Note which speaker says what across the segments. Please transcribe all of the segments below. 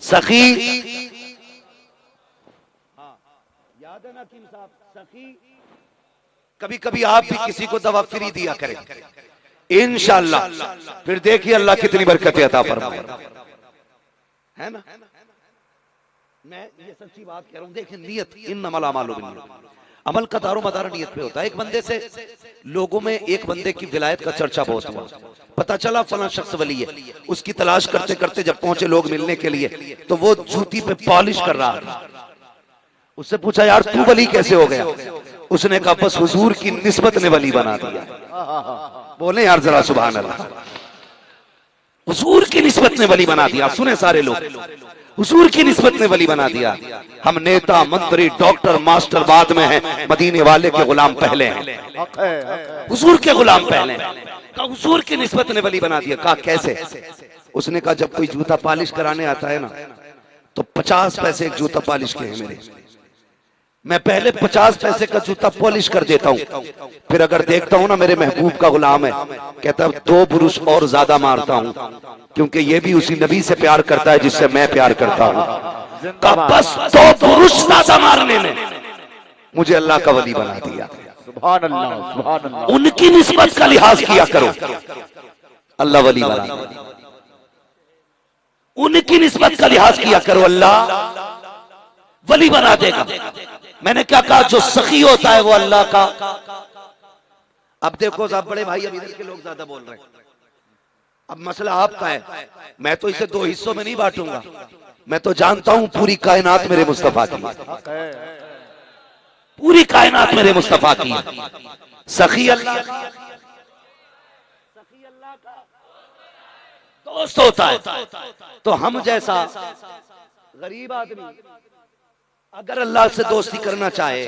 Speaker 1: सखी, याद है ना हकीम साहब, सखी कभी कभी आप भी किसी को दवा फ्री दिया करें, इंशाअल्लाह फिर देखिए अल्लाह कितनी बरकत अता फरमाए, है ना। मैं ये सच्ची बात कह रहा हूं। देखिए नियत, इन्नमल अमालु बिन्नियत, अमल का दारो मदार नियत पे होता है। एक बंदे से लोगों में एक बंदे की विलायत का चर्चा बहुत हुआ, पता चला फला शख्स वली है। उसकी तलाश करते करते जब पहुंचे लोग मिलने के लिए, तो वो जूती पे पॉलिश कर रहा था। उससे पूछा यार तू वली कैसे हो गया? उसने कहा बस हुजूर की निस्बत ने वली बना दिया। बोले यार जरा सुभान अल्लाह, हुजूर की निस्बत ने वली बना दिया। सुने सारे लोग, हुजूर की निस्बत ने वली बना दिया। हम नेता मंत्री डॉक्टर मास्टर बाद में हैं, मदीने वाले के गुलाम पहले हैं, हुजूर के गुलाम पहले हैं। कहा हुजूर की निस्बत ने वली बना दिया। कहा कैसे? उसने कहा जब कोई जूता पॉलिश कराने आता है ना, तो 50 पैसे एक जूता पॉलिश के हैं मेरे, मैं पहले 50 पैसे का जूता पॉलिश कर देता हूं, फिर अगर देखता हूं ना मेरे महबूब का गुलाम है, कहता है 2 बुरुश और ज्यादा मारता हूं, क्योंकि ये भी उसी नबी से प्यार करता है जिससे मैं प्यार करता हूं। का बस 2 बुरुश ज्यादा मारने में मुझे अल्लाह का वली बना दिया।
Speaker 2: सुभान अल्लाह, सुभान अल्लाह।
Speaker 1: उनकी निस्बत का लिहाज किया करो, अल्लाह वली बना दिया। उनकी निस्बत का लिहाज किया करो, अल्लाह वली बना देगा। मैंने क्या कहा? जो सखी होता है वो अल्लाह का। अब देखो साहब, बड़े भाई अब इधर के लोग ज्यादा बोल रहे हैं। अब मसला आपका है, मैं तो इसे 2 हिस्सों में नहीं बांटूंगा। मैं तो जानता हूं पूरी कायनात मेरे मुस्तफा की, पूरी कायनात मेरे मुस्तफा की। सखी अल्लाह का, सखी अल्लाह का दोस्त होता है। तो हम जैसा गरीब आदमी अगर अल्लाह से दोस्ती करना चाहे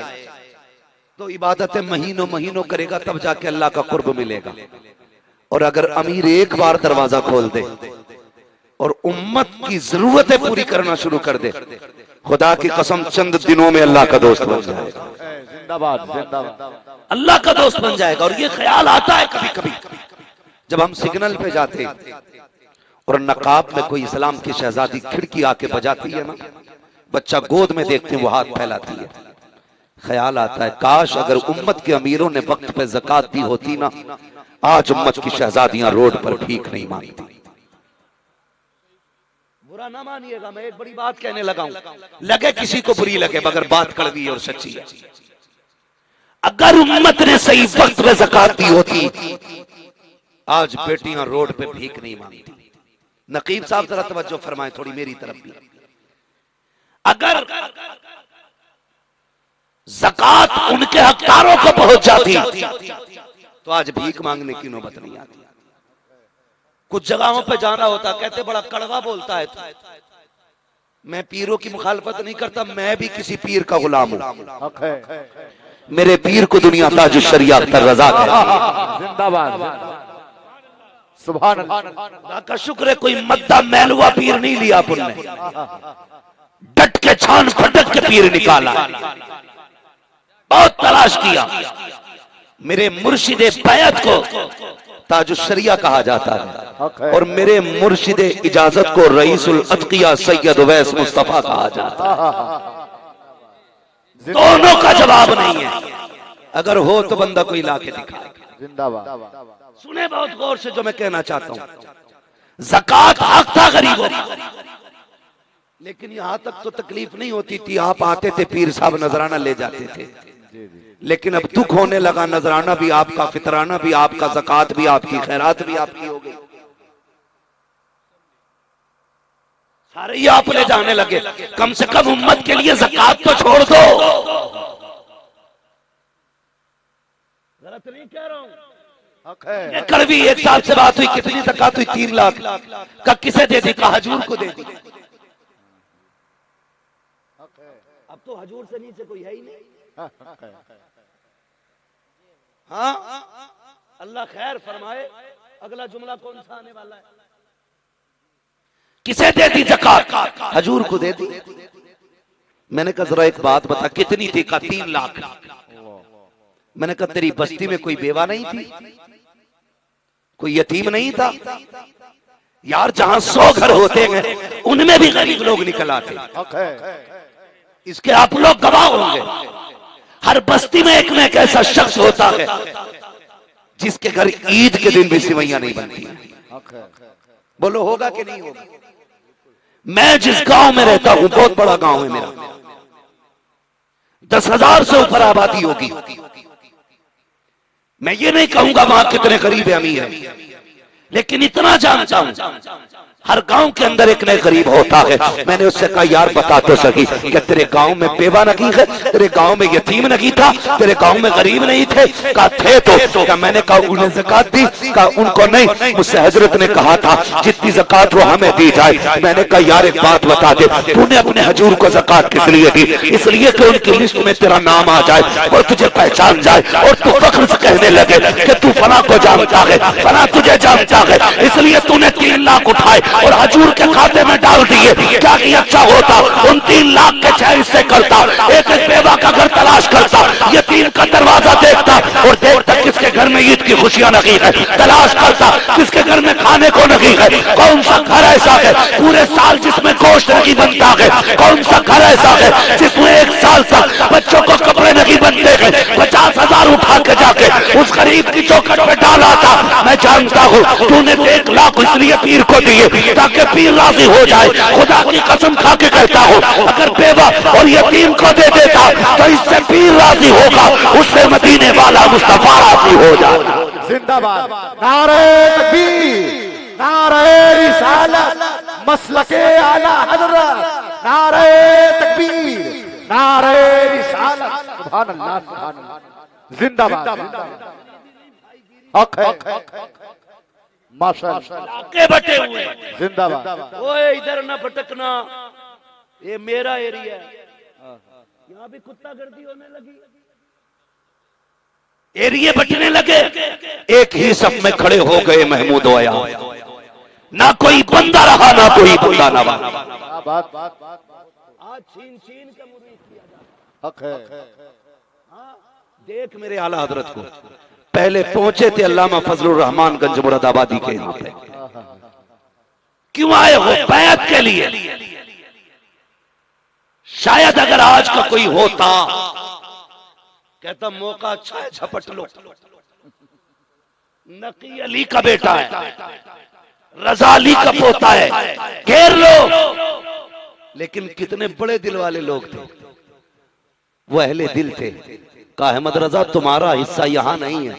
Speaker 1: तो इबादतें महीनों महीनों करेगा, तब जाके अल्लाह का कुर्ब मिलेगा। और अगर अमीर एक बार दरवाजा खोल दे और उम्मत की जरूरतें पूरी करना शुरू कर दे, खुदा की कसम चंद दिनों में अल्लाह का दोस्त बन जाएगा।
Speaker 2: जिंदाबाद, जिंदाबाद।
Speaker 1: अल्लाह का दोस्त बन जाएगा। और ये ख्याल आता है कभी कभी जब हम सिग्नल पे जाते और नकाब में कोई इस्लाम की शहजादी खिड़की आके बजाती है ना, बच्चा गोद में देखते वो हाथ फैलाती है, ख्याल आता है काश अगर उम्मत के अमीरों ने वक्त पे ज़कात दी होती ना, आज उम्मत की शहजादियां रोड पर भीख नहीं मांगती। बुरा ना मानिएगा, मैं एक बड़ी बात कहने लगा हूं, लगे किसी को बुरी लगे, मगर बात कड़वी और सच्ची है। अगर उम्मत ने सही वक्त पे ज़कात दी होती, आज बेटियां रोड पे भीख नहीं मांगती। नकीब साहब जरा तवज्जो फरमाएं थोड़ी मेरी तरफ भी। अगर ज़कात उनके हकदारों को पहुंच जाती तो आज भीख मांगने की नौबत नहीं आती। कुछ जगहों पे जाना होता, कहते बड़ा कड़वा बोलता है। मैं पीरों की मुखालफत नहीं करता, मैं भी किसी पीर का गुलाम हूं। मेरे पीर को दुनिया ताजुश शरिया अख्तर रजा कहती है।
Speaker 2: जिंदाबाद, सुभान अल्लाह।
Speaker 1: का शुक्र है कोई मद्दा मैलुआ पीर नहीं लिया आपने, डट के छान फटक के पीर निकाला। बहुत तलाश किया। मेरे मुर्शिदे बैत को ताजुश शरिया कहा जाता है और मेरे मुर्शिदे इजाजत को रईसुल अतकिया सैयद उवैस मुस्तफा कहा जाता है। दोनों का जवाब नहीं है, अगर हो तो बंदा कोई लाके दिखाए।
Speaker 2: जिंदाबाद।
Speaker 1: सुने बहुत गौर से जो मैं कहना चाहता हूं, ज़कात हक था गरीबों का, लेकिन यहां तक तो तकलीफ नहीं होती थी। आप आते थे, पीर साहब नजराना ले जाते थे, लेकिन अब दुख होने लगा। नजराना भी आपका, फितराना भी आपका, ज़कात भी आपकी, खैरात भी आपकी हो गई, सारे ही आप ले जाने लगे। कम से कम उम्मत के लिए ज़कात तो छोड़ दो। गलत नहीं कह रहा हूं। ये कड़वी एक साल से बात हुई, कितनी ज़कात हुई? 3 लाख का। किसे दे दी? कहा हजूर को दे दी। अब तो हजूर से नीचे कोई है ही नहीं। हाँ, अल्लाह खैर फरमाए। अगला जुमला कौन सा आने वाला है? किसे दे दी ज़कात? हजूर को दे दी। मैंने कहा जरा एक बात बता, कितनी थी? का 3 लाख। मैंने कहा तेरी बस्ती में कोई बेवा नहीं थी, कोई यतीम नहीं था? यार जहां 100 घर होते हैं उनमें भी गरीब लोग निकल आते। इसके आप लोग गवाह होंगे। हर बस्ती में एक न एक ऐसा शख्स होता है जिसके घर ईद के दिन भी सिवैयां नहीं बनती। बोलो होगा कि नहीं होगा? मैं जिस गांव में रहता हूं, बहुत बड़ा गांव है मेरा, 10,000 से ऊपर आबादी होगी। मैं ये नहीं कहूंगा वहां कितने गरीब अमीर है, लेकिन इतना जानता हूं हर गांव के अंदर एक नए गरीब होता है। मैंने उससे कहा यार बता तो सकी क्या तेरे गांव में बेवा नहीं है, तेरे गांव में यतीम नहीं था, तेरे गांव में गरीब नहीं थे? कहा थे तो। क्या मैंने कहा उन्हें ज़कात दी? कहा उनको नहीं, मुझसे हजरत ने कहा था जितनी ज़कात वो हमें दी जाए। मैंने कहा यार एक बात बता दे, तूने अपने हजूर को ज़कात किस लिए दी? इसलिए कि उनकी लिस्ट में तेरा नाम आ जाए और तुझे पहचान जाए और तू फख्र से कहने लगे कि तू फला को जानता है, फला तुझे जानता है, इसलिए तूने 3 लाख उठाए और हजूर के खाते में डाल दिए। क्या कि अच्छा होता उन 3 लाख के 6 हिस्से करता, एक एक बेवा का घर तलाश करता, यतीम का दरवाजा देखता और देखता किसके घर में ईद की खुशियां नहीं है, तलाश करता किसके घर में खाने को नहीं है। कौन सा घर ऐसा है पूरे साल जिसमें गोश्त नहीं बनता है? कौन सा घर ऐसा है जिसमें 1 साल तक बच्चों को कपड़े नहीं बनते हैं? 50,000 उठा के जाके उस गरीब की चौखट पे डाला था। मैं जानता हूं तूने 1 लाख इसलिए पीर को दिए ताकि पीर राजी हो जाए। खुदा की कसम खा के कहता हूं अगर बेवा और यतीम को दे देता तो इससे पीर राजी होगा, उससे मदीने वाला मुस्तफा राजी हो जाएगा।
Speaker 2: जिंदाबाद। नारे तकबीर, नारे रिसालत, मसलके आला हजरत, नारे तकबीर, नारे रिसालत। सुभान अल्लाह, सुभान अल्लाह। जिंदाबाद। हक है, माशाअल्लाह।
Speaker 1: के बटे हुए
Speaker 2: जिंदाबाद।
Speaker 1: ओए इधर ना भटकना, ये मेरा एरिया है। यहाँ भी कुत्ता गर्दी होने लगी, एरिया बटने लगे। एक ही सब में खड़े हो गए महमूद ओया, ना कोई बंदा रहा ना कोई बंदा ना रहा। आज छीन छीन का मुरीद किया जाता।
Speaker 2: हक है।
Speaker 1: देख मेरे आला हजरत को, पहले पहुंचे थे अल्लामा फजलुर रहमान गंज मुरादाबादी के यहाँ पे। क्यों आए हो? बैत के लिए। शायद अगर आज का कोई होता कहता मौका अच्छा है झपट लो। नकी अली का बेटा है, रजा अली का पोता है, घेर लो। लेकिन कितने बड़े दिल वाले लोग थे, वो अहले दिल थे। कहा अहमद रजा तुम्हारा हिस्सा यहां नहीं है,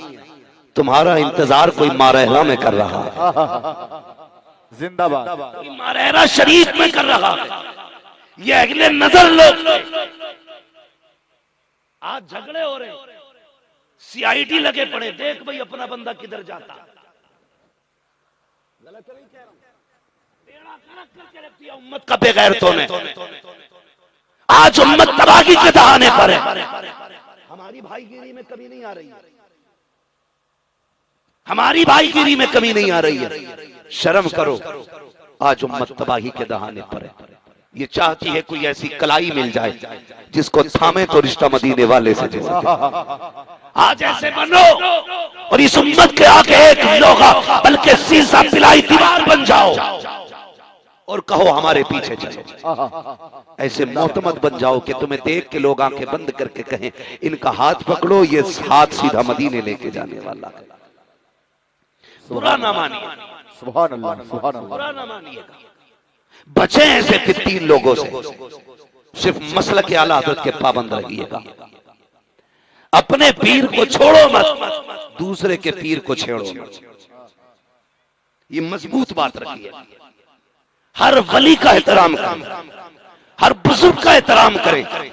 Speaker 1: तुम्हारा इंतजार कोई मारहरा में कर रहा है।
Speaker 2: जिंदाबाद।
Speaker 1: मारहरा शरीफ में कर रहा है। ये अगले नजर लोग आज झगड़े हो रहे, सीआईडी लगे पड़े, देख भाई अपना बंदा किधर जाता। गलत नहीं कह रहा हूं, टेढ़ा करके रख दिया उम्मत का बेगैरतों ने। आज उम्मत तबाही के दहाने पर है। हमारी भाईगिरी में कमी नहीं आ रही है, हमारी भाईगिरी में कमी नहीं आ रही है। शर्म करो, आज उम्मत तबाही के दहाने पर है। ये चाहती है कोई ऐसी कलाई मिल जाए जिसको थामे तो रिश्ता मदीने वाले से जोड़ दे। आज ऐसे बनो और इस उम्मत के आगे एक लोगा बल्कि सीसा पिलाई दीवार बन जाओ और कहो हमारे पीछे चलो। ऐसे मोहतमद बन जाओ कि तुम्हें देख के लोग आंखें बंद करके कहें इनका हाथ पकड़ो, ये हाथ सीधा मदीने लेके जाने वाला है। बुरा ना मानिए,
Speaker 2: सुभान अल्लाह, सुभान अल्लाह।
Speaker 1: बुरा ना मानिएगा। बचे ऐसे 3 लोगों से, सिर्फ मसलक के आला हज़रत के पाबंद रहिएगा। अपने पीर को छोड़ो मत, दूसरे के पीर को छेड़ो मत। ये मजबूत बात रखिए। हर वली का एहतराम करें, हर बुजुर्ग का एहतराम करें।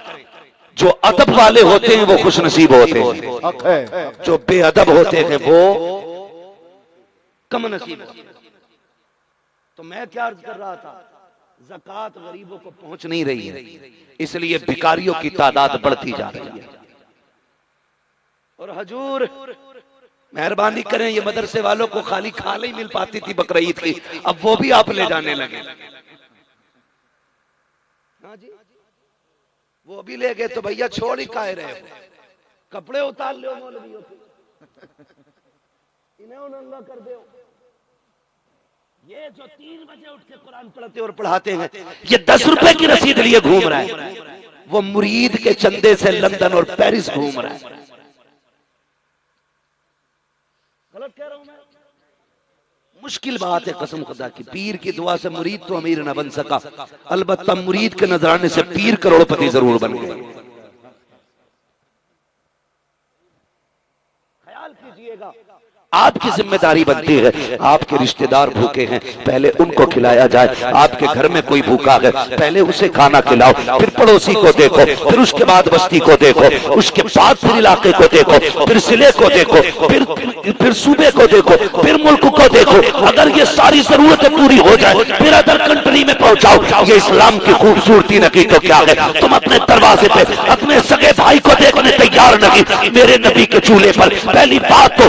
Speaker 1: जो अदब वाले होते हैं वो खुशनसीब होते हैं, जो बेअदब होते हैं वो कम नसीब होते हैं। तो मैं क्या अर्ज कर रहा था, ज़कात गरीबों को पहुंच नहीं रही है, इसलिए भिखारियों की तादाद बढ़ती जा रही है। और हजूर मेहरबानी करें, ये मदरसे वालों को खाली खाल ही मिल पाती थी बकरीद की, अब वो भी आप ले जाने लगे। हाँ जी, वो भी ले गए तो भैया छोड़ ही काहे रहे हो, कपड़े उतार लो मौलवियों के, इन्हें नंगा कर दो। ये जो 3 बजे उठ के कुरान पढ़ते और पढ़ाते हैं, ये 10 रुपए की रसीद लिए घूम रहा है, वो मुरीद के चंदे से लंदन और पेरिस घूम रहा है। गलत कह रहा हूं मैं? मुश्किल बात है कसम खुदा की। पीर की दुआ से मुरीद तो अमीर न बन सका, अलबत्ता मुरीद के नजराने से पीर करोड़पति जरूर बन गए। ख्याल कीजिएगा, आपकी जिम्मेदारी बनती है, आपके रिश्तेदार भूखे हैं, पहले उनको खिलाया जाए। आपके घर में कोई भूखा है, पहले उसे खाना खिलाओ, फिर पड़ोसी को देखो, फिर उसके बाद बस्ती को देखो, उसके बाद फिर इलाके को देखो, फिर जिले को देखो, फिर सूबे को देखो, फिर मुल्क को देखो। अगर ये सारी जरूरतें पूरी हो जाए फिर अदर कंट्री में पहुंचाओ। ये इस्लाम की खूबसूरती नहीं तो क्या है? तुम अपने दरवाजे पे अपने सगे भाई को देखने तैयार नहीं। मेरे नबी के चूल्हे पर पहली बात तो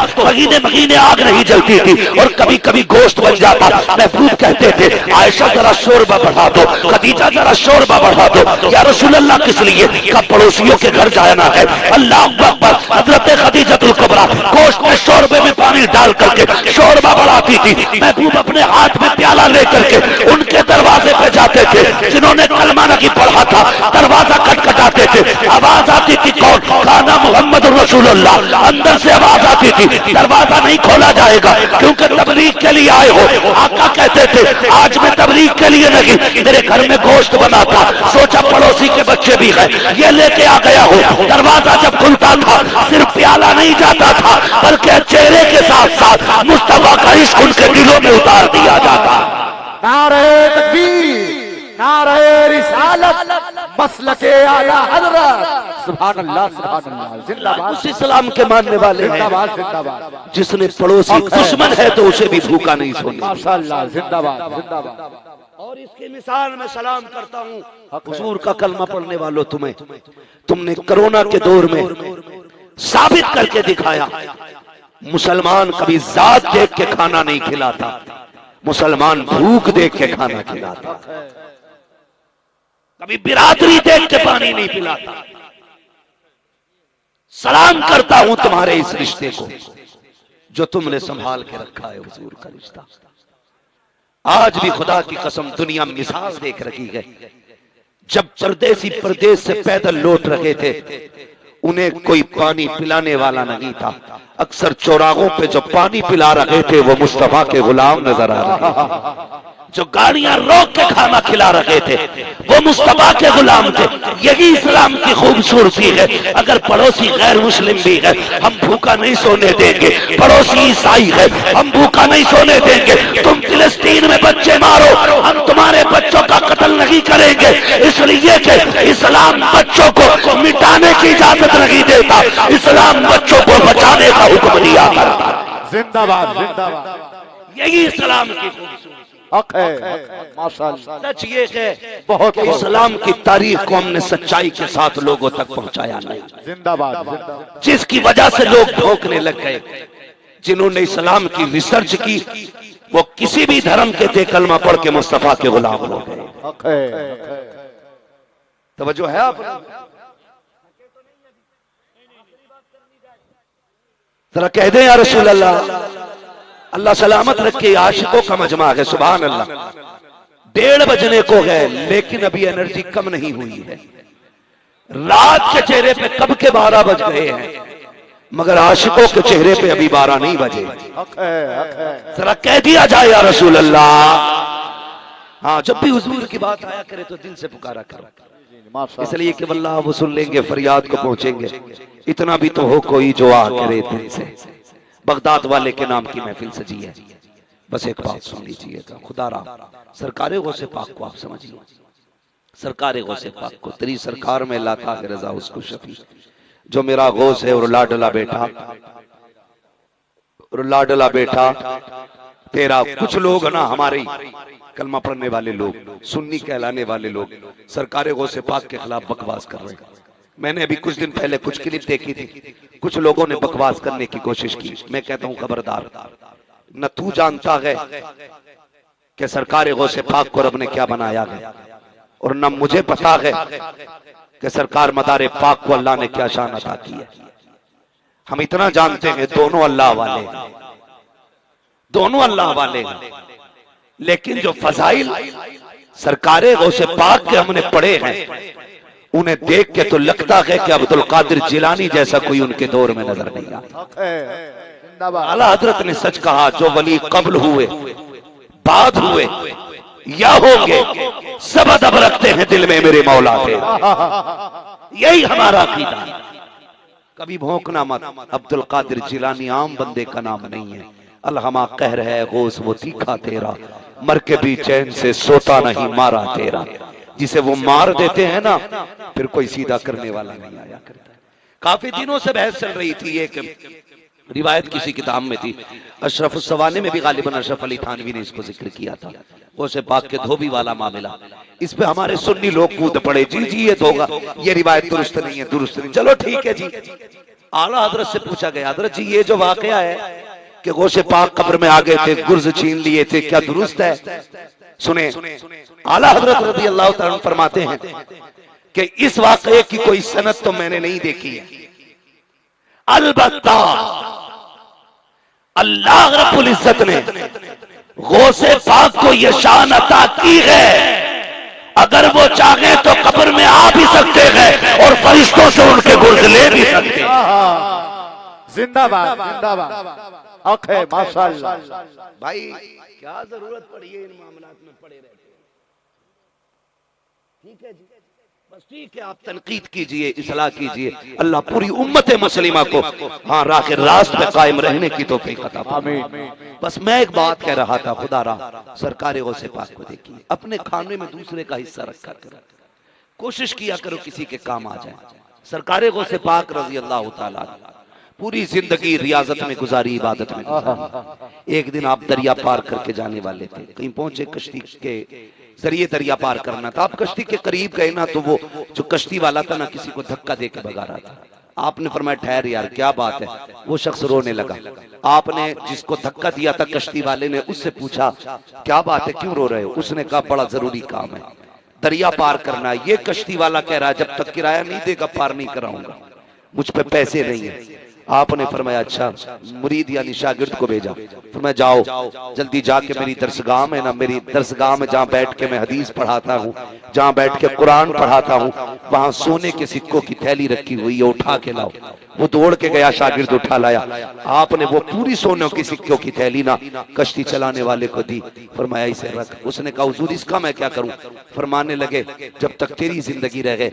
Speaker 1: महीने आग नहीं जलती थी और कभी कभी गोश्त बन जाता। महबूब कहते थे आयशा जरा शोरबा बढ़ा दो, खदीजा जरा शोरबा बढ़ा दो। या रसूल अल्लाह किस लिए? कब पड़ोसियों के घर जाना है। अल्लाह अकबर। हजरत खदीजतुल कुबरा गोश्त में शोरबे में पानी डाल करके शोरबा बढ़ाती थी। महबूब अपने हाथ में प्याला लेकर के उनके दरवाजे पे जाते थे। जिन्होंने कलमा नहीं पढ़ा था दरवाजा खटखटाते थे, आवाज आती थी कौन? खाना मोहम्मद रसूलुल्लाह। अंदर से आवाज आती थी दरवाजा नहीं खोला जाएगा क्योंकि तबलीग के लिए आए हो। आका कहते थे आज मैं तबलीग के लिए नहीं, मेरे घर में गोश्त बना था, सोचा पड़ोसी के बच्चे भी हैं, ये लेके आ गया हो। दरवाजा जब खुलता था सिर्फ प्याला नहीं जाता था बल्कि चेहरे के साथ साथ मुस्तफा का इश्क उनके दिलों में उतार दिया जाता।
Speaker 2: नारे तकबीर, नारे रिसालत, मसलके आला हज़रत। सुभान अल्लाह, सुभान अल्लाह। जिंदाबाद
Speaker 1: उस इस्लाम के मानने वाले हैं
Speaker 2: जिंदाबाद जिंदाबाद।
Speaker 1: जिसने पड़ोसी दुश्मन है तो उसे भी भूखा नहीं सोने।
Speaker 2: माशाअल्लाह, जिंदाबाद जिंदाबाद।
Speaker 1: और इसकी मिसाल में सलाम करता हूँ हुजूर का कलमा पढ़ने वालों, तुमने कोरोना के दौर में साबित करके दिखाया मुसलमान कभी जात देख के खाना नहीं खिलाता, मुसलमान भूख देख के खाना खिलाता, कभी बिरादरी देख के पानी नहीं पिलाता। सलाम करता हूं तुम्हारे इस रिश्ते को जो तुमने संभाल के रखा है, हुजूर का रिश्ता। आज भी खुदा की कसम दुनिया मिसाल देख रही है। जब परदेसी प्रदेश से पैदल लौट रहे थे उन्हें कोई पानी पिलाने वाला नहीं था। अक्सर चौराहों पे जो पानी पिला रहे थे वो मुस्तफा के गुलाम नजर आ रहे थे। जो गाड़ियां रोक के खाना खिला रहे थे वो मुस्तफा के गुलाम थे। यही इस्लाम की खूबसूरती है। अगर पड़ोसी गैर मुस्लिम भी है हम भूखा नहीं सोने देंगे, पड़ोसी ईसाई है हम भूखा नहीं सोने देंगे। तुम फिलिस्तीन में बच्चे मारो हम तुम्हारे बच्चों का कत्ल नहीं करेंगे, इसलिए कि इस्लाम बच्चों को मिटाने की इजाजत नहीं देता, इस्लाम बच्चों को बचाने का हुक्म दिया करता।
Speaker 2: जिंदाबाद जिंदाबाद।
Speaker 1: यही इस्लाम की खूबसूरती
Speaker 2: हक है, माशाअल्लाह।
Speaker 1: सच ये है
Speaker 2: बहुत
Speaker 1: कि इस्लाम की तारीख को हमने सच्चाई के साथ लोगों तक पहुंचाया नहीं,
Speaker 2: जिंदाबाद जिंदाबाद।
Speaker 1: जिसकी वजह से लोग भौंकने लग गए। जिन्होंने इस्लाम की रिसर्च की वो किसी भी धर्म के थे कलमा पढ़ के मुस्तफा के गुलाम हो गए।
Speaker 2: हक है।
Speaker 1: तवज्जो है आप? जरा कह दें या रसूल अल्लाह। अल्लाह सलामत रखे। आशिकों का मजमा है, सुभान अल्लाह। 1:30 बजने को है लेकिन अभी एनर्जी कम नहीं हुई है। रात के चेहरे पे कब के 12 बज गए हैं मगर आशिकों के चेहरे पे अभी 12 नहीं बजे। जरा कह दिया जाए या रसूल अल्लाह। हाँ, जब भी हुजूर की बात आया करे तो दिल से पुकारा करो, इसलिए कि वल्लाह वो सुन लेंगे, फरियाद को पहुंचेंगे। इतना भी तो हो कोई जो आ करे दिल से। बगदाद वाले के नाम की महफिल सजी है, बस एक बात सुन लीजिएगा। खुदा रा सरकार गौसे पाक को आप समझिए, सरकार गौसे पाक को, तेरी सरकार में लाता है रजा उसको शफी, जो मेरा गौस है और लाडला बेटा तेरा। कुछ लोग ना हमारे कलमा पढ़ने वाले लोग, सुन्नी कहलाने वाले लोग सरकार गौसे पाक के खिलाफ बकवास कर रहे हैं। मैंने अभी कुछ दिन पहले कुछ क्लिप देखी थी, कुछ लोगों ने बकवास करने की कोशिश की। मैं कहता हूं खबरदार, न तू जानता है कि सरकार गौसे पाक को रब ने क्या बनाया है और न मुझे पता है कि सरकार मदारे पाक को अल्लाह ने क्या शान अता की है। हम इतना जानते हैं दोनों अल्लाह वाले हैं, दोनों अल्लाह वाले हैं। लेकिन जो फजाइल सरकारे गौसे पाक के हमने पढ़े हैं, उन्हें देख के तो लगता है कि अब्दुल कादिर जिलानी जैसा कोई उनके दौर में नजर नहीं आता। आला हजरत ने सच कहा, जो वली कब्ल हुए, बाद हुए या होंगे, सब अदब रखते हैं दिल में मेरे मौला के। यही हमारा अकीदा है। कभी भौंकना मत। अब्दुल कादिर जिलानी आम बंदे का नाम नहीं है। अलहमा कहर है गौस वो तीखा तेरा, मर के भी चैन से सोता नहीं मारा तेरा। जिसे वो मार देते हैं ना, फिर कोई सीधा करने वाला नहीं आया करता। काफी दिनों से बहस चल रही थी, एक रिवायत किसी किताब में थी, अशरफ सवाने में भी गालिबन अशरफ अली थानवी ने इसको जिक्र किया था, गौसे पाक के धोबी वाला मामला। इस पे हमारे सुन्नी लोग कूद पड़े, जी जी ये धोगा, ये रिवायत दुरुस्त नहीं है, दुरुस्त नहीं। चलो ठीक है जी। आला हजरत से पूछा गया, हजरत जी ये जो वाकया है कि गौसे पाक कब्र में आ गए थे, गुर्ज छीन लिए थे, क्या दुरुस्त है? सुने, आला हजरत रज़ी अल्लाह तआला फरमाते हैं कि इस वाकये की कोई सनद तो मैंने नहीं देखी है, अलबत्ता अल्लाह रब्बुल इज्जत ने गौसे पाक को यह शान अता की है, अगर वो चाहे तो कब्र में आ भी सकते हैं और फरिश्तों से उनके गुर्ज ले भी सकते हैं।
Speaker 2: जिंदाबाद जिंदाबाद। ओके माशाअल्लाह।
Speaker 1: भाई क्या जरूरत पड़ी है इन मामलात में पड़े रहते? ठीक है जी, बस ठीक है, आप तनकीद कीजिए, इस्लाह कीजिए, अल्लाह पूरी उम्मत मुस्लिमा को हाँ राह रास्त पे कायम रहने की तौफीक अता फरमाए। बस मैं एक बात कह रहा था, खुदा रहा सरकार गौसे पाक को देखिए, अपने खाने में दूसरे का हिस्सा रखा करो, कोशिश किया करो किसी के काम आ जाए। सरकार गौसे पाक रज़ी अल्लाह तआला पूरी जिंदगी रियाजत में गुजारी, इबादत में गुजारी। एक दिन आप दरिया पार करके जाने वाले थे, कहीं पहुंचे, कश्ती के जरिए दरिया पार करना था। आप कश्ती के करीब गए ना, तो वो जो कश्ती वाला था ना, किसी को धक्का देकर भगा रहा था। आपने फरमाया ठहर यार, क्या बात है? वो शख्स रोने लगा। आपने जिसको धक्का दिया था कश्ती वाले ने, उससे पूछा क्या बात है, क्यों रो रहे हो? उसने कहा बड़ा जरूरी काम है, दरिया पार करना है। ये कश्ती वाला कह रहा है जब तक किराया नहीं देगा पार नहीं कराऊंगा, मुझ पे पैसे नहीं है। आपने फरमाया अच्छा, मुरीद यानी शागिर्द को भेजा, फरमाया जाओ जल्दी जाके मेरी दरसगाह में ना, मेरी दरसगाह में जहाँ बैठ के मैं हदीस पढ़ाता हूँ, जहाँ बैठ के कुरान पढ़ाता हूँ, वहां सोने के सिक्कों की थैली रखी हुई है, उठा के लाओ। वो दौड़ के गया, शागिर्द उठा लाया। आपने वो पूरी सोने की सिक्कों की थैली ना कश्ती चलाने वाले को दी, फरमाया इसे रख। उसने कहा हुजूर इसका मैं क्या करूं? फरमाने लगे जब तक तेरी जिंदगी रहे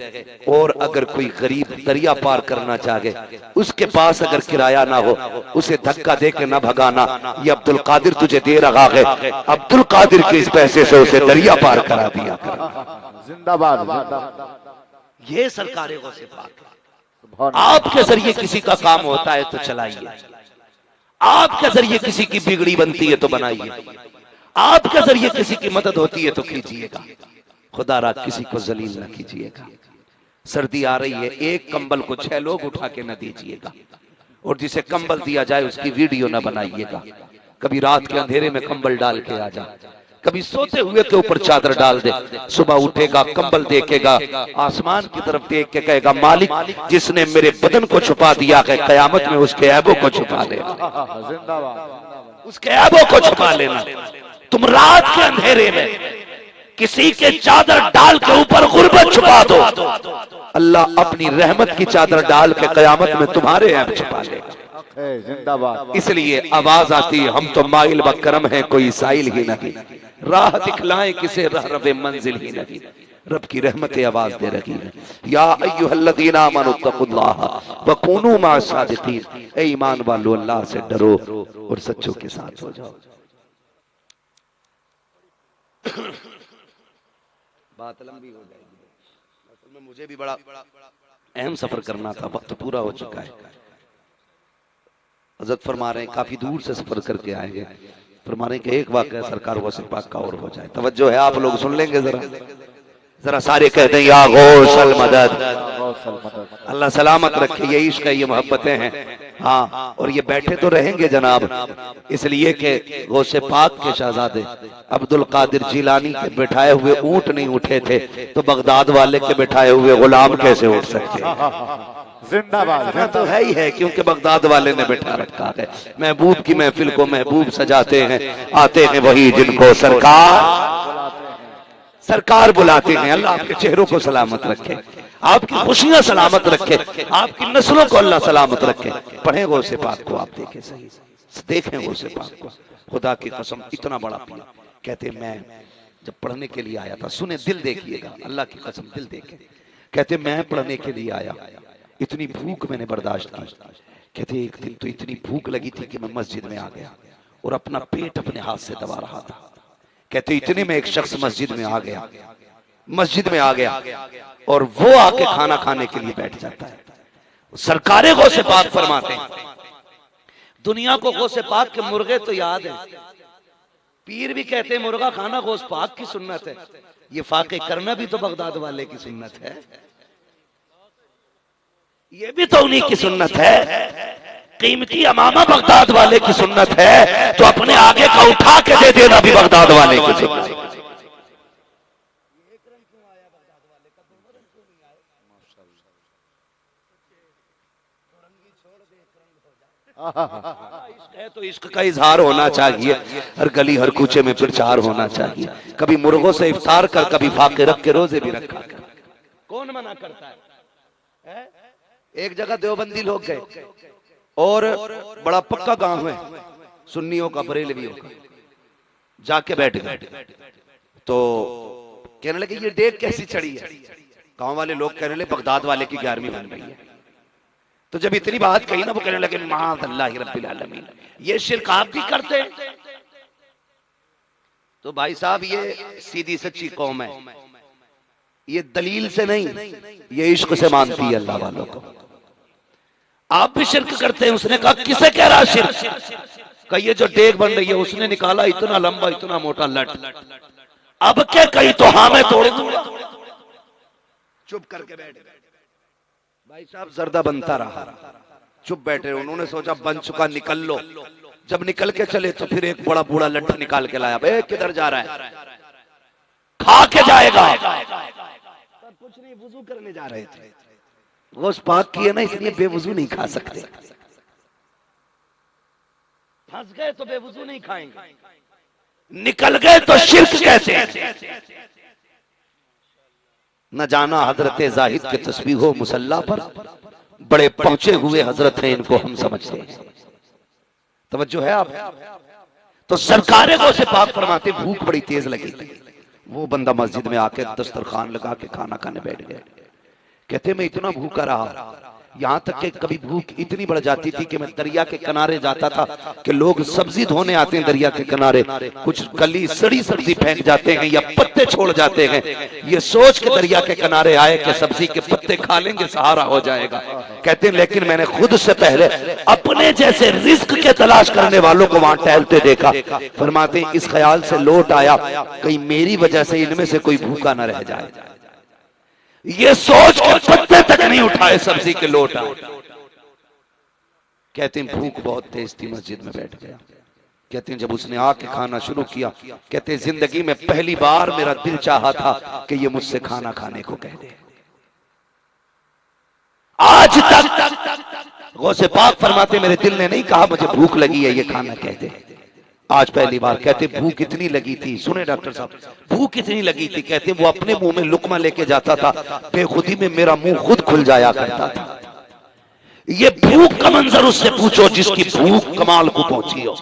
Speaker 1: और अगर कोई गरीब दरिया पार करना चाहे, उसके पास अगर किराया ना हो, उसे धक्का दे के ना भगाना। ये अब्दुल कादिर तुझे दे रहा है, अब्दुल कादिर के इस पैसे से उसे दरिया पार करा दिया।
Speaker 2: जिंदाबाद जिंदाबाद।
Speaker 1: ये सरकार गौसे पाक है। आपके जरिए किसी का काम होता है तो चलाइए, आपके जरिए किसी की बिगड़ी बनती है तो बनाइए, आपके जरिए किसी की मदद होती है तो कीजिएगा। खुदा रा किसी को जलील न कीजिएगा। सर्दी आ रही है, एक कंबल को 6 लोग उठा के न दीजिएगा, और जिसे कंबल दिया जाए उसकी वीडियो न बनाइएगा। कभी रात के अंधेरे में कंबल डाल के आ जा, कभी सोते हुए के ऊपर चादर डाल दे, सुबह उठेगा कंबल देखेगा, आसमान की तरफ देख के कहेगा मालिक जिसने मेरे बदन को छुपा दिया है, कयामत में उसके ऐबों को छुपा लेना, उसके ऐबों को छुपा लेना। तुम रात के अंधेरे में किसी के चादर डाल के ऊपर गुर्बत छुपा दो, अल्लाह अपनी रहमत की चादर डाल के कयामत में तुम्हारे ऐब छुपा लेगा।
Speaker 2: जिंदाबाद।
Speaker 1: इसलिए आवाज आती है हम तो माइल व करम है, कोई साइल ही नहीं, राह दिखलाए किसे रह रवे मंजिल ही नहीं। रब की रहमत आवाज दे रही है, या अय्युहल्लज़ीना आमनुत्तकुल्लाह व कूनू मअस सादिकीन। ए ईमान वालो अल्लाह से डरो और सच्चों के साथ हो जाओ। बात लंबी हो जाएगी, असल में मुझे भी बड़ा अहम सफर करना था, वक्त पूरा हो चुका है। हज़रत फरमा रहे हैं काफी दूर से सफर करके आएंगे, फरमा रहे हैं कि एक वाक़या सरकार गौसे पाक का और हो जाए। तवज्जो है, आप लोग सुन लेंगे जरा जरा सारे कहते हैं या गौसल मदद, अल्लाह सलामत रखे। ये इश्क है, ये मोहब्बतें हैं। हाँ, और ये बैठे तो रहेंगे जनाब, इसलिए कि गौसे पाक के शहजादे अब्दुल कादिर जिलानी के बैठाए हुए ऊंट नहीं उठे थे, तो बगदाद वाले के बैठाए हुए गुलाम कैसे उठ सकते?
Speaker 2: जिंदाबाद
Speaker 1: बैठना तो है ही है, क्योंकि बगदाद वाले ने बैठा रखा है। महबूब की महफिल को महबूब सजाते हैं, आते हैं वही जिनको सरकार बुलाते हैं। अल्लाह आपके चेहरों को सलामत रखे, आपकी खुशियां सलामत रखे, आपकी नस्लों को अल्लाह सलामत रखे। पढ़े गौसे पाक को, आप देखें सही, देखें गौसे पाक को। खुदा की कसम इतना बड़ा पीर, कहते मैं जब पढ़ने के लिए आया था, सुने दिल देखिएगा, अल्लाह की कसम दिल देखे। कहते मैं पढ़ने के लिए आया, इतनी भूख मैंने बर्दाश्त की। कहते एक दिन तो इतनी भूख लगी थी कि मैं मस्जिद में आ गया और अपना पेट अपने हाथ से दबा रहा था। कहते इतने में एक शख्स मस्जिद में आ गया और वो आके खाना खाने के लिए बैठ जाता है। सरकारे गौसे पाक फरमाते हैं, दुनिया को गौसे पाक के मुर्गे तो याद है, पीर भी कहते हैं मुर्गा खाना गौस पाक की सुन्नत है। ये फाके करना भी तो बगदाद वाले की सुन्नत है, ये भी तो उन्हीं की सुन्नत है। कीमती अमामा बगदाद वाले की सुन्नत है, तो अपने आगे का उठा के दे देना भी बगदाद वाले की सुन्नत है। इश्क है तो इश्क का इजहार होना चाहिए, हर गली हर कूचे में प्रचार होना चाहिए। कभी मुर्गों से इफ्तार कर, कभी फाके रख के रोजे भी रखा कर, कौन मना करता है? एक जगह देवबंदी लोग गए और बड़ा पक्का गांव है, सुन्नियों का, बरेलवियों का, जाके बैठ गए। तो कहने लगे ये डेग कैसी चढ़ी है? गांव वाले लोग कहने लगे बगदाद वाले की 11वीं बन रही है। तो जब इतनी बात कही ना, वो कहने लगे माअल्लाह रब्बिल आलमीन, ये शिर्क आप भी करते हैं? तो भाई साहब ये सीधी सच्ची कौम है, ये दलील से नहीं, ये इश्क से मानती है अल्लाह वालों को। आप भी शिर्क करते हैं? उसने कहा किसे कह रहा शिर्क? कहा ये जो डेग बन रही है उसने निकाला इतना लंबा इतना मोटा लट, अब क्या कही तो हाँ मैं तोड़ दूंगा। चुप करके बैठ गए। भाई साहब जर्दा बनता रहा, चुप बैठे। उन्होंने सोचा बन चुका, निकल लो। जब निकल के चले तो फिर एक बड़ा बूढ़ा लट्ठा निकाल के लाया। भाई किधर जा रहा है? खा के जाएगा। कुछ नहीं, वुजू करने जा रहे थे। वो उस पाक की है ना, इसलिए बेवुजू नहीं खा सकते। फंस गए तो बेवुजू नहीं खाएंगे, निकल गए तो शिर्क कहते हैं। न जाना हजरत जाहिद के तस्बीह हो मुसल्ला पर, बड़े पहुंचे हुए हजरत हैं, इनको हम समझते हैं। तवज्जो है आप? तो सरकारे को से पाक फरमाते भूख बड़ी तेज लगी थी। वो बंदा मस्जिद में आके दस्तरखान लगा के खाना खाने बैठ गया। कहते मैं इतना भूखा रहा, यहाँ तक कि कभी भूख इतनी बढ़ जाती थी कि मैं दरिया के किनारे जाता था कि लोग सब्जी धोने आते हैं दरिया के किनारे, कुछ कली सड़ी सब्जी फेंक जाते हैं या पत्ते छोड़ जाते हैं, ये सोच के दरिया के किनारे आए कि सब्जी के पत्ते खा लेंगे सहारा हो जाएगा। कहते हैं लेकिन मैंने खुद से पहले अपने जैसे रिस्क के तलाश करने वालों को वहां टहलते देखा। फरमाते इस ख्याल से लौट आया कहीं मेरी वजह से इनमें से कोई भूखा न रह जाए। ये सोच के पत्ते तक नहीं उठाए, सब्जी के लोटा। कहते हैं भूख बहुत तेज थी, मस्जिद में बैठ गया। कहते हैं जब उसने आके खाना शुरू किया, कहते हैं जिंदगी में पहली बार मेरा दिल चाहा था कि ये मुझसे खाना खाने को कह दे। आज तक गौसे पाक फरमाते मेरे दिल ने नहीं कहा मुझे भूख लगी है, ये खाना कह दे। आज पहली बार। कहते भूख इतनी लगी थी, सुने डॉक्टर साहब, भूख इतनी लगी थी, कहते वो अपने मुंह में लुकमा लेके जाता था, बेखुदी में मेरा मुंह खुद खुल जाया करता था। ये भूख का मंजर उससे पूछो जिसकी भूख कमाल को पहुंची हो।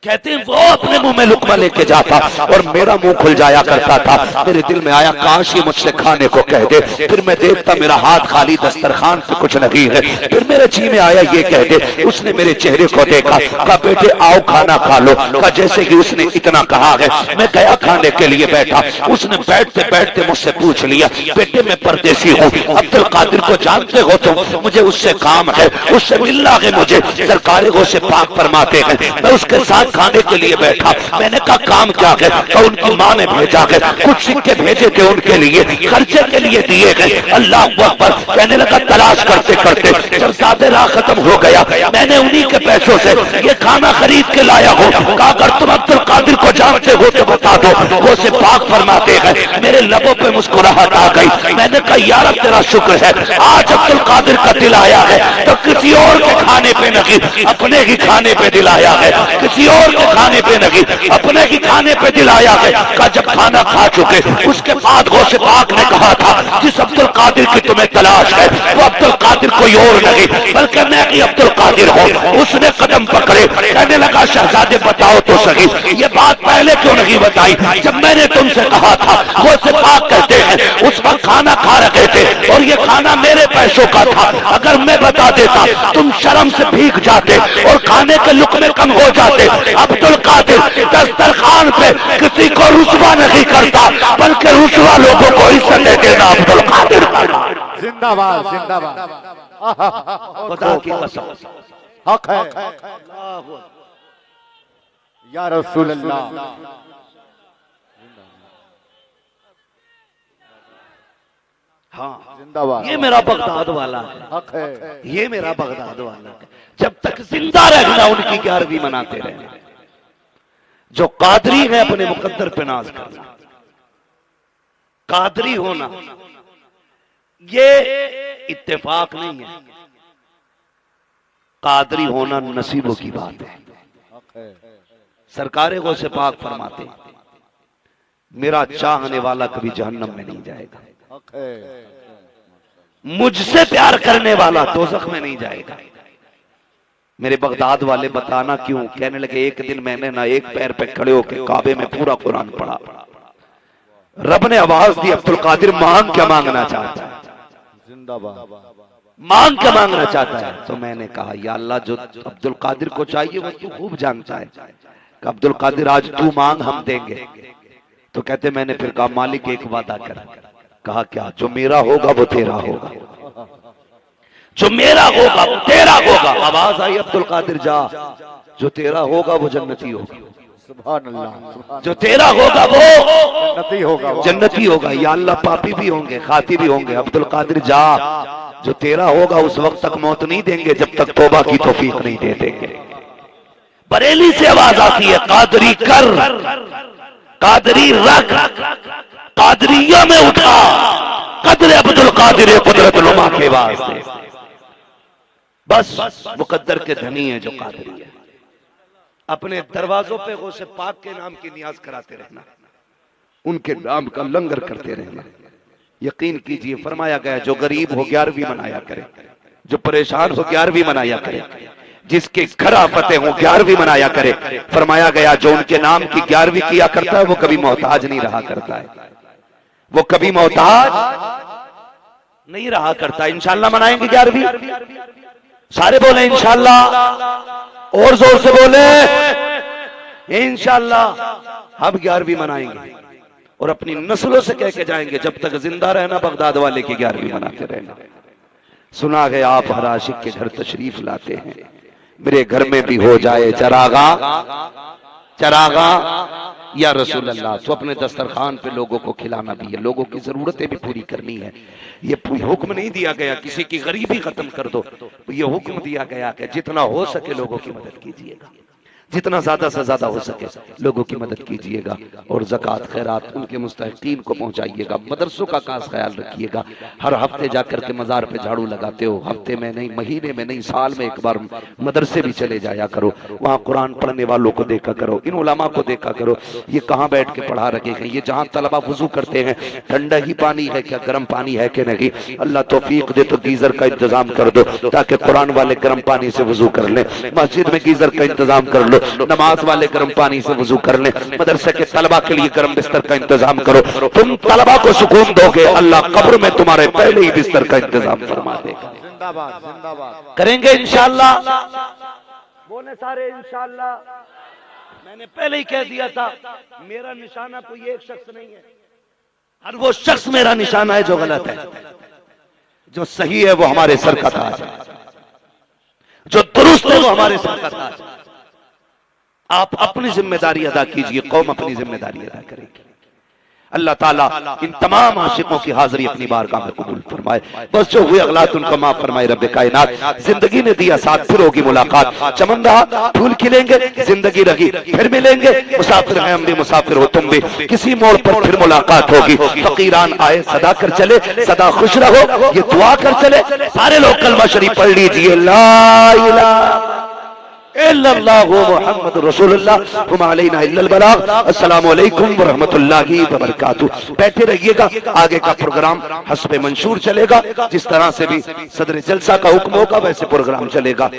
Speaker 1: कहते हैं वो अपने मुंह में लुकमा लेके जाता और मेरा मुंह खुल जाया करता था। मेरे दिल में आया काश ये मुझसे खाने को कह दे। फिर मैं देखता मेरा हाथ खाली, दस्तरखान पे कुछ नहीं है। फिर मेरे जी में आया ये कह दे। उसने मेरे चेहरे को देखा, कहा बेटे आओ खाना खा लो। कहा जैसे कि उसने इतना कहा है मैं गया खाने के लिए बैठा। उसने बैठते बैठते मुझसे पूछ लिया बेटे मैं परदेसी हूँ, अब्दुल कादिर को जानते हो तुम, मुझे उससे काम है, उससे मिलना है मुझे। सरकारे गौसे पाक फरमाते हैं मैं उसके साथ खाने के लिए बैठा। मैंने कहा काम क्या है? तो उनकी माँ ने भेजा है, कुछ सिक्के भेजे थे उनके लिए, खर्चे के लिए दिए गए। अल्लाह अकबर। कहने लगा तलाश करते करते जब सादे राह खत्म हो गया, मैंने उन्हीं के पैसों से ये खाना खरीद के लाया हूँ। कहा अगर तुम अब्दुल कादिर को जानते हो तो बता दो। वो से पाक फरमाते हैं मेरे लबों पे मुस्कुराहट आ गई। मैंने कहा यार तेरा शुक्र है आज अब्दुल कादिर का दिल आया है, तो किसी और के खाने पे नहीं अपने ही खाने पे दिल आया है, किसी और के खाने पे नहीं अपने ही खाने पे दिल आया है। का जब खाना खा चुके उसके बाद गौसे पाक ने कहा था जिस अब्दुल कादिर की तुम्हें तलाश है वो अब्दुल कादिर कोई और नहीं बल्कि मैं ही अब्दुल कादिर हूँ। उसने कदम पकड़े, कहने लगा शहजादे बताओ तो सही ये बात पहले क्यों नहीं बताई जब मैंने तुमसे कहा था। गौसे पाक कहते हैं उस वक्त खाना खा रहे थे और ये खाना मेरे पैसों का था। अगर मैं बता देता तुम शर्म से भीग जाते और खाने के लुकमे कम हो जाते। अब्दुल कादिर दस्तरखान पे किसी को रुसवा नहीं करता बल्कि रुसवा लोगों को इज्जत दे देना अब्दुल कादिर।
Speaker 2: जिंदाबाद जिंदाबाद।
Speaker 1: खुदा की कसम
Speaker 2: हक है या रसूल अल्लाह।
Speaker 1: हाँ
Speaker 2: जिंदाबाद।
Speaker 1: ये मेरा बगदाद वाला है,
Speaker 2: हक है।
Speaker 1: ये मेरा बगदाद वाला है। जब तक जिंदा रहना उनकी 11वीं मनाते रहना। जो कादरी है अपने मुकद्दर पे नाज करना। कादरी होना ये इत्तेफाक नहीं है, कादरी होना नसीबों की बात है। सरकारे गौ से पाक फरमाते हैं मेरा चाहने वाला कभी जहन्नम में नहीं जाएगा, मुझसे प्यार करने वाला दोज़ख में नहीं जाएगा। मेरे बगदाद वाले बताना क्यों? कहने लगे एक दिन मैंने ना एक पैर पे खड़े होकर काबे में पूरा कुरान पढ़ा। रब ने आवाज दी अब्दुल कादिर मांग क्या मांगना चाहता है?
Speaker 2: जिंदाबाद।
Speaker 1: मांग क्या मांगना चाहता है? तो मैंने कहा या अल्लाह जो अब्दुल कादिर को चाहिए वो तू खूब जानता है। कि अब्दुल कादिर आज तू मांग हम देंगे। तो कहते मैंने फिर कहा मालिक एक वादा कर। कहा क्या? जो मेरा होगा वो तेरा होगा, जो मेरा होगा वो तेरा होगा। आवाज आई अब्दुल कादिर जा, जो तेरा होगा वो जन्नती होगा,
Speaker 2: सुभान अल्लाह।
Speaker 1: जो तेरा होगा वो
Speaker 2: जन्नती होगा,
Speaker 1: जन्नती होगा। या अल्लाह पापी भी होंगे खाती भी होंगे। अब्दुल कादिर जा, जो तेरा होगा उस वक्त तक मौत नहीं देंगे जब तक तौबा की तौफीक नहीं दे देंगे। बरेली से आवाज आती है कादरी कर, कादरी रख, कादरिया में उठा, कदर अब्दुल कादिर कुदरत नुमा के वास्ते। बस मुकद्दर के धनी है जो कादरी है। अपने दरवाजों पे गौसे पाक के नाम की नियाज कराते रहना, उनके नाम का लंगर करते रहना। यकीन कीजिए फरमाया गया जो गरीब हो 11वीं मनाया करे, जो परेशान हो 11वीं मनाया करे, जिसके घर आफतें हो 11वीं मनाया करे। फरमाया गया जो उनके नाम की 11वीं किया करता है वो कभी मोहताज नहीं रहा करता है, वो कभी मोहताज नहीं रहा करता। इंशाल्लाह मनाएंगे 11वीं, सारे बोले इंशाल्लाह, और जोर से बोले इंशाल्लाह। हम 11वीं मनाएंगे और अपनी नस्लों से कह के जाएंगे जब तक जिंदा रहना बगदाद वाले की 11वीं मनाते रहना। सुना गया आप हर आशिक के घर तशरीफ लाते हैं, मेरे घर में भी हो जाए चरागा, चरागा या रसूल अल्लाह। तो अपने दस्तरखान पे लोगों को खिलाना भी है, लोगों की जरूरतें भी पूरी करनी है। ये हुक्म नहीं दिया गया किसी की गरीबी खत्म कर दो, ये हुक्म दिया गया कि जितना हो सके लोगों की मदद कीजिएगा, जितना ज्यादा से ज्यादा हो सके लोगों की मदद कीजिएगा और ज़कात खैरात उनके मुस्तहिकीन को पहुंचाइएगा। मदरसों का खास ख्याल रखिएगा। हर हफ्ते जाकर के मज़ार पे झाड़ू लगाते हो, हफ्ते में नहीं, महीने में नहीं, साल में एक बार मदरसे भी चले जाया करो, वहाँ कुरान पढ़ने वालों को देखा करो, इन उलमा को देखा करो ये कहाँ बैठ के पढ़ा रखे हैं। ये जहाँ तलबा वजू करते हैं ठंडा ही पानी है क्या, गर्म पानी है कि नहीं? अल्लाह तौफीक दे तो गीजर का इंतजाम कर दो ताकि कुरान वाले गर्म पानी से वजू कर लें। मस्जिद में गीजर का इंतजाम कर लो, नमाज वाले गर्म पानी से वजू कर लें। मदरसे के तलबा के लिए गर्म बिस्तर का इंतजाम करो। तुम तलबा को सुकून दोगे, अल्लाह कब्र में तुम्हारे पहले ही बिस्तर का इंतजाम फरमा देगा।
Speaker 2: जिंदाबाद जिंदाबाद।
Speaker 1: करेंगे इंशाअल्लाह, बोले सारे इंशाअल्लाह। मैंने पहले ही कह दिया था मेरा निशाना कोई एक शख्स नहीं है, हर वो शख्स मेरा निशाना है जो गलत है। जो सही है वो हमारे सर का ताज है, जो दुरुस्त है वो हमारे सर का ताज है। आप अपनी जिम्मेदारी अदा कीजिए, कौम अपनी जिम्मेदारी अदा करेगी। अल्लाह ताला इन तमाम आशिकों की हाजिरी अपनी बारगाह में कबूल फरमाए। बस जो हुए अगलात उनका माफ फरमाए रब्बे कायनात। जिंदगी ने दिया साथ, फिर होगी मुलाकात। चमन रहा, फूल खिलेंगे, जिंदगी रही, फिर मिलेंगे। मुसाफिर हैं हम भी, मुसाफिर हो तुम भी, किसी मोड़ पर फिर मुलाकात होगी। फकीरान आए सदा कर चले, सदा खुश रहो, ये दुआ कर चले। सारे लोग कलमा शरीफ पढ़ लीजिए, ला इलाहा इल्लल्लाहु मुहम्मदुर रसूलुल्लाह वमा अलैना इल्लल बलाग। अस्सलामु अलैकुम व रहमतुल्लाहि व बरकातुहू। बैठे रहिएगा, आगे का प्रोग्राम हस्बे मंशूर चलेगा। जिस तरह से भी सदर जलसा का हुक्म होगा वैसे प्रोग्राम चलेगा।